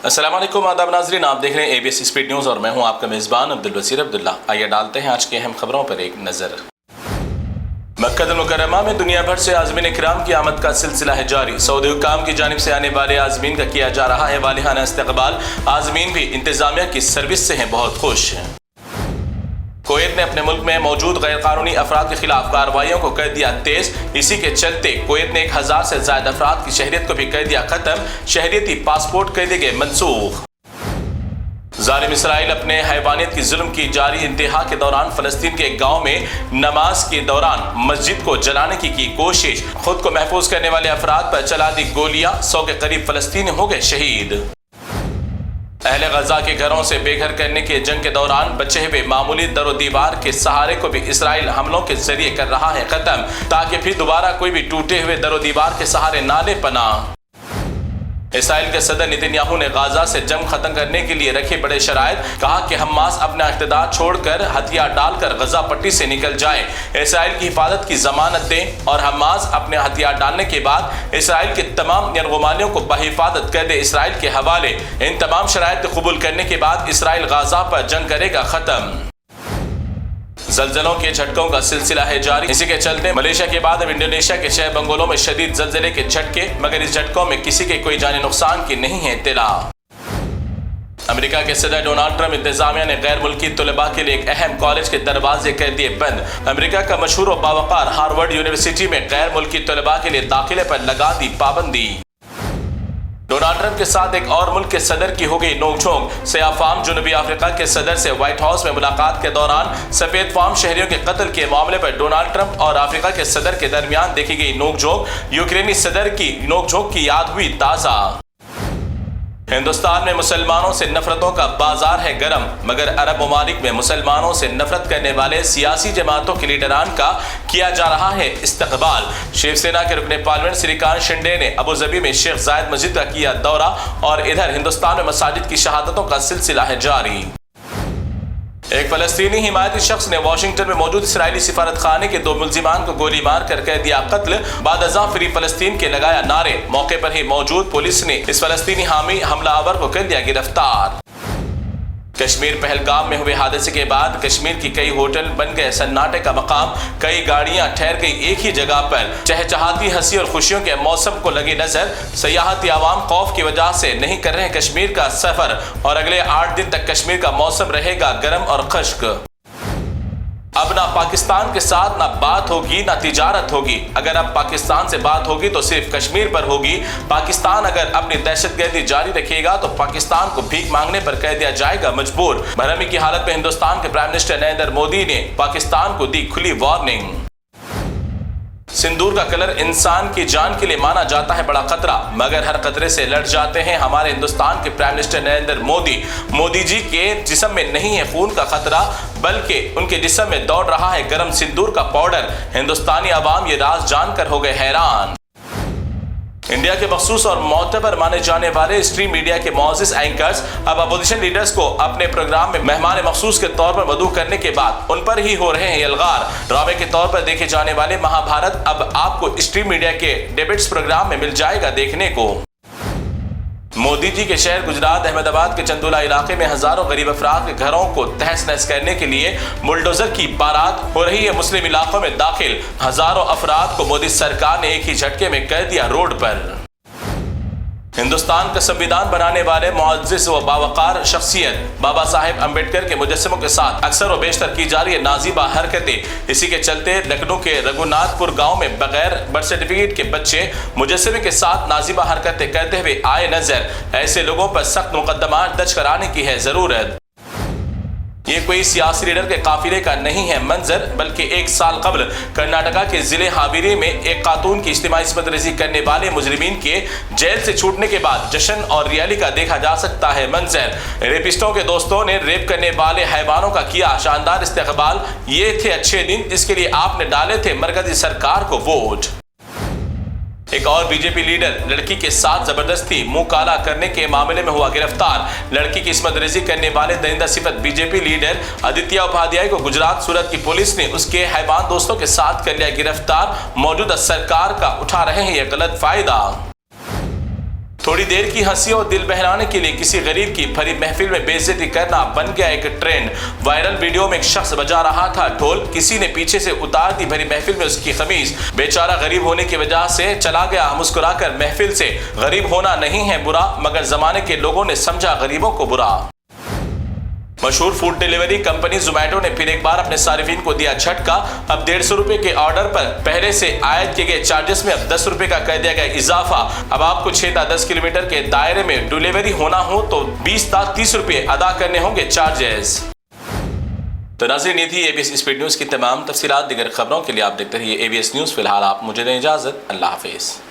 अस्सलाम वालेकुम आदाब नाज़रीन, आप देख रहे हैं ABS स्पीड न्यूज़ और मैं हूं आपका मेज़बान अब्दुल बसीर अब्दुल्ला। आइए डालते हैं आज की अहम खबरों पर एक नज़र। मक्का मुकर्रमा में दुनिया भर से आज़मीन इकराम की आमद का सिलसिला है जारी। सऊदी हुक्काम की जानिब से आने वाले आज़मीन का किया जा रहा है वालिहाना इस्तकबाल। आज़मीन भी इंतज़ामिया की सर्विस से हैं बहुत खुश। कुवैत ने अपने मुल्क में मौजूद गैर कानूनी अफराद के खिलाफ कार्रवाइयों को कर दिया तेज। इसी के चलते कुवैत ने 1000 से ज्यादा अफराद की शहरियत को भी कर दिया खत्म। शहरियती पासपोर्ट कर दिए गए मनसूख। जालिम इसराइल अपने हैवानियत की जुल्म की जारी इंतहा के दौरान फलस्तीन के एक गाँव में नमाज के दौरान मस्जिद को जलाने की कोशिश। खुद को महफूज करने वाले अफराद पर चला दी गोलियां। 100 के करीब फलस्तीनी हो गए शहीद। अहले गजा के घरों से बेघर करने की जंग के दौरान बचे हुए मामूली दरो दीवार के सहारे को भी इसराइल हमलों के जरिए कर रहा है खत्म, ताकि फिर दोबारा कोई भी टूटे हुए दरो दीवार के सहारे ना ले पनाह। इसराइल के सदर नेतन्याहू ने गाजा से जंग खत्म करने के लिए रखे बड़े शराइत। कहा कि हमास अपना इख्तिदार छोड़कर हथियार डालकर गजा पट्टी से निकल जाए, इसराइल की हिफाजत की जमानत दें और हमास अपने हथियार डालने के बाद इसराइल के तमाम यरगुमानियों को बहिफाजत कर दे इसराइल के हवाले। इन तमाम शराइत को कबूल करने के बाद इसराइल गाजा पर जंग करेगा खत्म। ज़लज़लों के झटकों का सिलसिला है जारी। इसी के चलते मलेशिया के बाद अब इंडोनेशिया के शहर बंगोलो में शदीद ज़लज़ले के झटके, मगर इस झटकों में किसी के कोई जानी नुकसान की नहीं है इत्तला। अमेरिका के सदर डोनाल्ड ट्रंप इंतजामिया ने गैर मुल्की तलबा के लिए एक अहम कॉलेज के दरवाजे कर दिए बंद। अमेरिका का मशहूर और बावकार हार्वर्ड यूनिवर्सिटी में गैर मुल्की तलबा के लिए दाखिले पर लगा दी पाबंदी। डोनाल्ड ट्रंप के साथ एक और मुल्क के सदर की हो गई नोकझोंक। सयाह फार्म जनूबी अफ्रीका के सदर से व्हाइट हाउस में मुलाकात के दौरान सफेद फार्म शहरियों के कत्ल के मामले पर डोनाल्ड ट्रंप और अफ्रीका के सदर के दरमियान देखी गई नोकझोंक। यूक्रेनी सदर की नोकझोंक की याद हुई ताज़ा। हिंदुस्तान में मुसलमानों से नफरतों का बाजार है गरम, मगर अरब ममालिक में मुसलमानों से नफरत करने वाले सियासी जमातों के लीडरान का किया जा रहा है इस्तकबाल। शिवसेना के रुकने पार्लियामेंट श्रीकांत शिंदे ने अबू धाबी में शेख जायद मस्जिद का किया दौरा और इधर हिंदुस्तान में मसाजिद की शहादतों का सिलसिला है जारी। एक फलस्तीनी हिमायती शख्स ने वाशिंगटन में मौजूद इसराइली सिफारत खाने के 2 मुल्जिमान को गोली मार कर दिया कत्ल। बाद अज़ां फ्री फलस्तीन के लगाया नारे। मौके पर ही मौजूद पुलिस ने इस फलस्तीनी हामी हमलावर को कर दिया गिरफ्तार। कश्मीर पहलगाम में हुए हादसे के बाद कश्मीर की कई होटल बन गए सन्नाटे का मकाम। कई गाड़ियां ठहर गई एक ही जगह पर। चहचहाती हंसी और खुशियों के मौसम को लगी नजर। सयाहती आवाम खौफ की वजह से नहीं कर रहे कश्मीर का सफर और अगले 8 दिन तक कश्मीर का मौसम रहेगा गर्म और खुश्क। अब ना पाकिस्तान के साथ ना बात होगी ना तिजारत होगी। अगर अब पाकिस्तान से बात होगी तो सिर्फ कश्मीर पर होगी। पाकिस्तान अगर अपनी दहशतगर्दी जारी रखेगा तो पाकिस्तान को भीख मांगने पर कह दिया जाएगा मजबूर। भरमी की हालत में हिंदुस्तान के प्राइम मिनिस्टर नरेंद्र मोदी ने पाकिस्तान को दी खुली वार्निंग। सिंदूर का कलर इंसान की जान के लिए माना जाता है बड़ा खतरा, मगर हर खतरे से लड़ जाते हैं हमारे हिंदुस्तान के प्राइम मिनिस्टर नरेंद्र मोदी। मोदी जी के जिस्म में नहीं है खून का खतरा, बल्कि उनके जिस्म में दौड़ रहा है गर्म सिंदूर का पाउडर। हिंदुस्तानी अवाम ये राज जानकर हो गए हैरान। इंडिया के मखसूस और मोतबर माने जाने वाले स्ट्रीम मीडिया के मोअज़्ज़िज़ एंकर्स अब अपोजिशन लीडर्स को अपने प्रोग्राम में मेहमान मखसूस के तौर पर मदऊ करने के बाद उन पर ही हो रहे हैं यलगार। ड्रामे के तौर पर देखे जाने वाले महाभारत अब आपको स्ट्रीम मीडिया के डिबेट्स प्रोग्राम में मिल जाएगा देखने को। मोदी जी के शहर गुजरात अहमदाबाद के चंदोला इलाके में हजारों गरीब अफराद के घरों को तहस नहस करने के लिए बुलडोजर की बारात हो रही है मुस्लिम इलाकों में दाखिल। हजारों अफराद को मोदी सरकार ने एक ही झटके में कर दिया रोड पर। हिंदुस्तान का संविधान बनाने वाले मुअज़्ज़िज़ व बावकार शख्सियत बाबा साहेब अम्बेडकर के मुजस्समों के साथ अक्सर व बेशतर की जा रही है नाजीबा हरकतें। इसी के चलते लखनऊ के रघुनाथपुर गांव में बगैर बर्थ सर्टिफिकेट के बच्चे मुजस्समे के साथ नाजीबा हरकतें करते हुए आए नजर। ऐसे लोगों पर सख्त मुकदमा दर्ज कराने की है जरूरत। ये कोई सियासी लीडर के काफिले का नहीं है मंजर, बल्कि 1 साल कबल कर्नाटका के जिले हावेरी में एक खातून की इज्तिमाई इस्मत रेज़ी करने वाले मुजरिमीन के जेल से छूटने के बाद जश्न और रियाली का देखा जा सकता है मंजर। रेपिस्टों के दोस्तों ने रेप करने वाले हैवानों का किया शानदार इस्तकबाल। ये थे अच्छे दिन जिसके लिए आपने डाले थे मरकजी सरकार को वोट। एक और बीजेपी लीडर लड़की के साथ जबरदस्ती मुंह काला करने के मामले में हुआ गिरफ्तार। लड़की की इस्मत रेज़ी करने वाले दरिंदा सिफत बीजेपी लीडर आदित्य उपाध्याय को गुजरात सूरत की पुलिस ने उसके हैवान दोस्तों के साथ कर लिया गिरफ्तार। मौजूदा सरकार का उठा रहे हैं यह गलत फायदा। थोड़ी देर की हंसी और दिल बहलाने के लिए किसी गरीब की भरी महफिल में बेइज्जती करना बन गया एक ट्रेंड। वायरल वीडियो में एक शख्स बजा रहा था ढोल, किसी ने पीछे से उतार दी भरी महफिल में उसकी कमीज। बेचारा गरीब होने की वजह से चला गया मुस्कुराकर महफिल से। गरीब होना नहीं है बुरा, मगर जमाने के लोगों ने समझा गरीबों को बुरा। मशहूर फूड डिलीवरी कंपनी जोमैटो ने फिर एक बार अपने सार्फिन को दिया झटका। अब 150 रुपए के ऑर्डर पर पहले से आयद किए गए चार्जेस में अब 10 रुपए का कर दिया गया इजाफा। अब आपको 6 या 10 किलोमीटर के दायरे में डिलीवरी होना हो तो 20 या 30 रुपए अदा करने होंगे चार्जेस। तो नाज़रीन, ये थी एबीएस स्पीड न्यूज़ की तमाम तफसीलात। दीगर खबरों के लिए आप देखते रहिए एबीएस न्यूज़। फिलहाल आप मुझे दें इजाज़त। अल्लाह हाफिज़।